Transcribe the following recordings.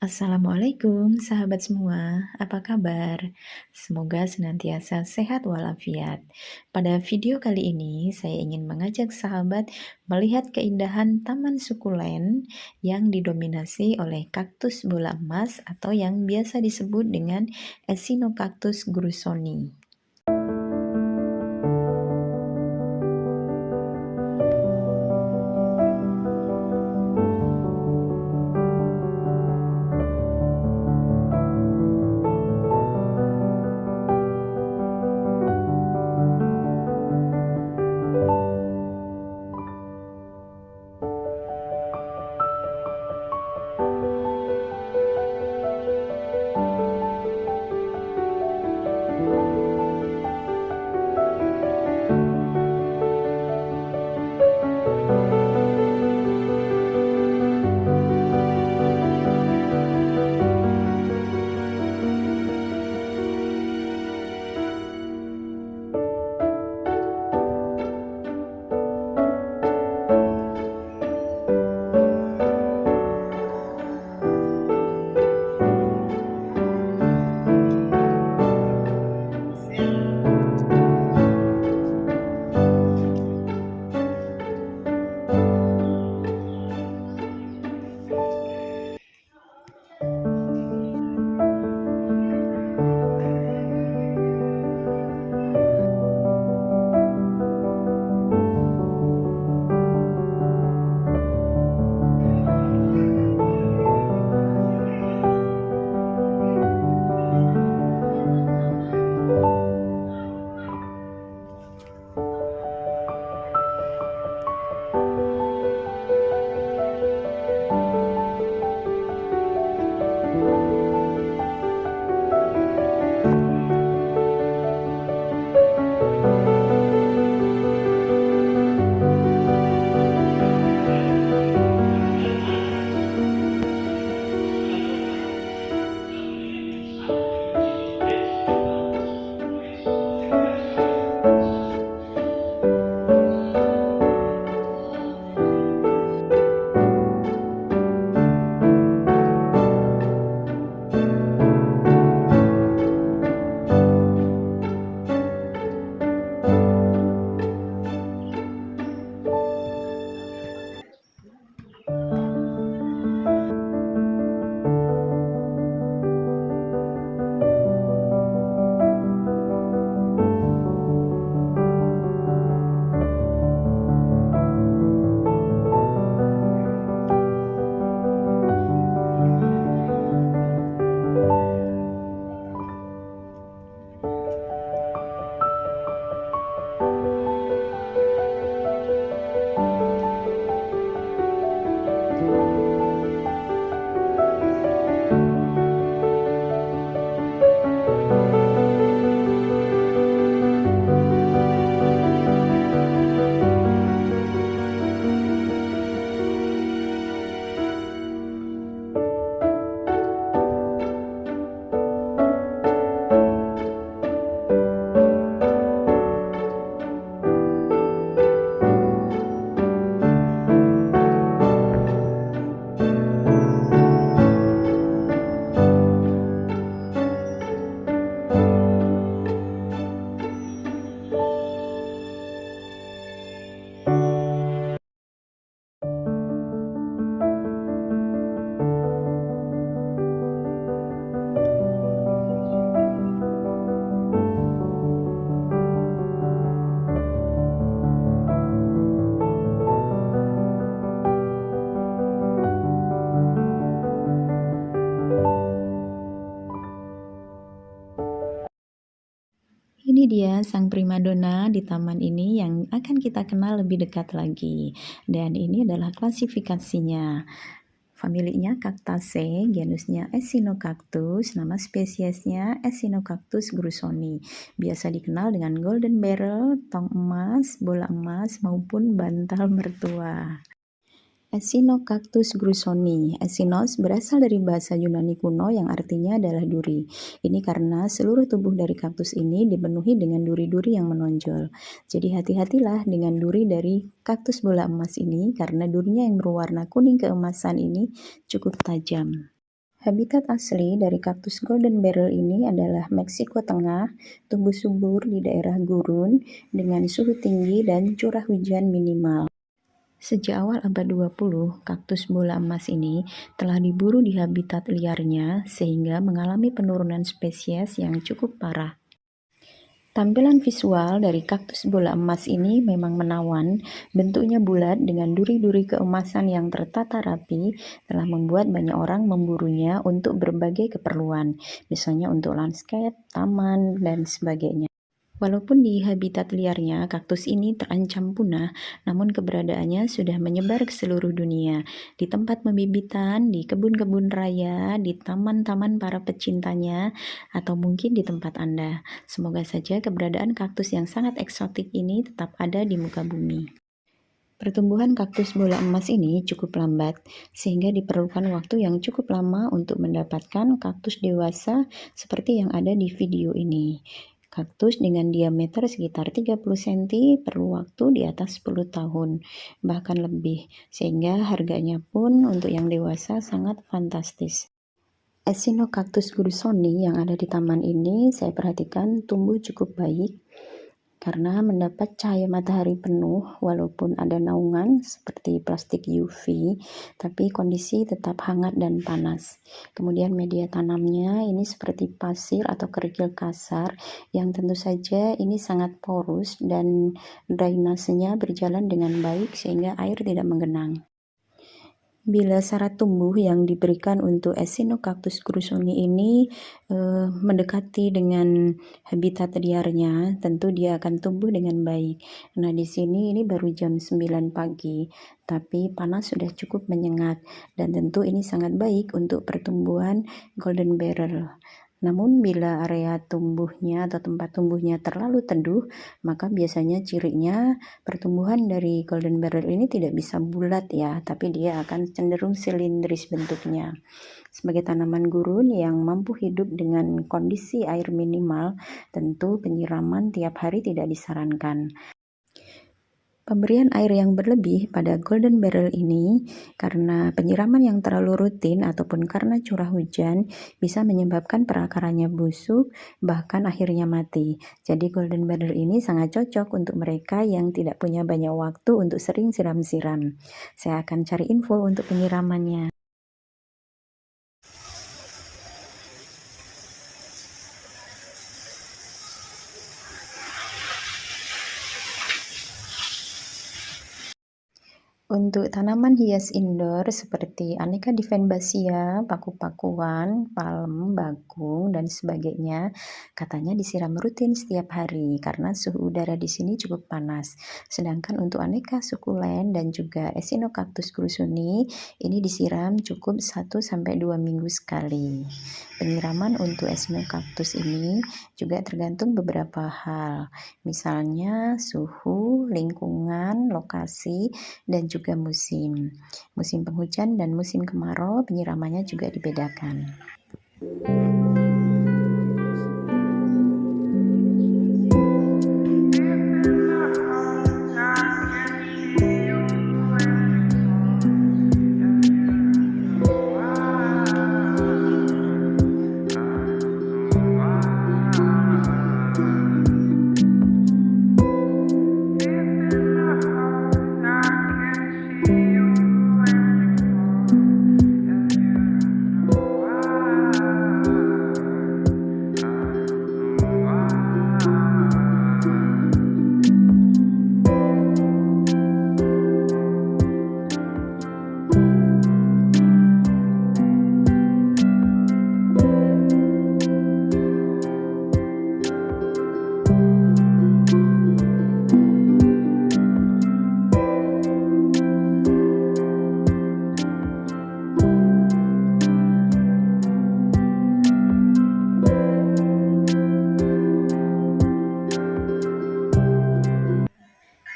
Assalamualaikum sahabat semua, apa kabar? Semoga senantiasa sehat walafiat. Pada video kali ini, saya ingin mengajak sahabat melihat keindahan taman sukulen yang didominasi oleh kaktus bola emas atau yang biasa disebut dengan Echinocactus grusoni. Ini dia sang primadona di taman ini yang akan kita kenal lebih dekat lagi. Dan ini adalah klasifikasinya. Familinya Cactaceae, genusnya Echinocactus, nama spesiesnya Echinocactus grusoni. Biasa dikenal dengan golden barrel, tong emas, bola emas, maupun bantal mertua. Echinocactus grusoni. Echinus berasal dari bahasa Yunani kuno yang artinya adalah duri. Ini karena seluruh tubuh dari kaktus ini dipenuhi dengan duri-duri yang menonjol. Jadi hati-hatilah dengan duri dari kaktus bola emas ini karena durinya yang berwarna kuning keemasan ini cukup tajam. Habitat asli dari kaktus golden beryl ini adalah Meksiko Tengah, tumbuh subur di daerah gurun dengan suhu tinggi dan curah hujan minimal. Sejak awal abad 20, kaktus bola emas ini telah diburu di habitat liarnya sehingga mengalami penurunan spesies yang cukup parah. Tampilan visual dari kaktus bola emas ini memang menawan. Bentuknya bulat dengan duri-duri keemasan yang tertata rapi telah membuat banyak orang memburunya untuk berbagai keperluan, misalnya untuk landscape, taman, dan sebagainya. Walaupun di habitat liarnya kaktus ini terancam punah, namun keberadaannya sudah menyebar ke seluruh dunia. Di tempat pembibitan, di kebun-kebun raya, di taman-taman para pecintanya, atau mungkin di tempat Anda. Semoga saja keberadaan kaktus yang sangat eksotik ini tetap ada di muka bumi. Pertumbuhan kaktus bola emas ini cukup lambat, sehingga diperlukan waktu yang cukup lama untuk mendapatkan kaktus dewasa seperti yang ada di video ini. Kaktus dengan diameter sekitar 30 cm perlu waktu di atas 10 tahun, bahkan lebih, sehingga harganya pun untuk yang dewasa sangat fantastis. Echinocactus grusoni yang ada di taman ini saya perhatikan tumbuh cukup baik karena mendapat cahaya matahari penuh walaupun ada naungan seperti plastik UV, tapi kondisi tetap hangat dan panas. Kemudian media tanamnya ini seperti pasir atau kerikil kasar yang tentu saja ini sangat porus dan drainasenya berjalan dengan baik sehingga air tidak menggenang. Bila syarat tumbuh yang diberikan untuk Echinocactus grusoni ini mendekati dengan habitat liarnya, tentu dia akan tumbuh dengan baik. Nah, di sini ini baru jam 9 pagi, tapi panas sudah cukup menyengat dan tentu ini sangat baik untuk pertumbuhan golden beryl. Namun bila area tumbuhnya atau tempat tumbuhnya terlalu teduh, maka biasanya cirinya pertumbuhan dari golden beryl ini tidak bisa bulat ya, tapi dia akan cenderung silindris bentuknya. Sebagai tanaman gurun yang mampu hidup dengan kondisi air minimal, tentu penyiraman tiap hari tidak disarankan. Pemberian air yang berlebih pada golden beryl ini karena penyiraman yang terlalu rutin ataupun karena curah hujan bisa menyebabkan perakarannya busuk bahkan akhirnya mati. Jadi golden beryl ini sangat cocok untuk mereka yang tidak punya banyak waktu untuk sering siram-siram. Saya akan cari info untuk penyiramannya. Untuk tanaman hias indoor seperti aneka Divenbasia, paku-pakuan, palem, bakung, dan sebagainya, katanya disiram rutin setiap hari karena suhu udara di sini cukup panas. Sedangkan untuk aneka sukulen dan juga Echinocactus grusoni, ini disiram cukup 1-2 minggu sekali. Penyiraman untuk Echinocactus ini juga tergantung beberapa hal, misalnya suhu, lingkungan, lokasi, dan juga musim. Musim penghujan dan musim kemarau penyiramannya juga dibedakan.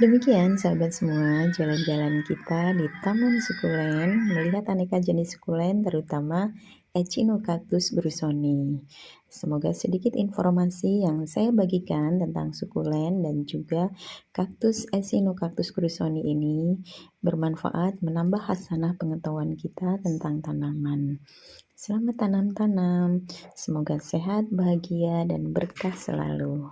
Demikian sahabat semua, jalan-jalan kita di Taman Sukulen, melihat aneka jenis sukulen terutama Echinocactus grusoni. Semoga sedikit informasi yang saya bagikan tentang sukulen dan juga kaktus Echinocactus grusoni ini bermanfaat menambah hasanah pengetahuan kita tentang tanaman. Selamat tanam-tanam, semoga sehat, bahagia, dan berkah selalu.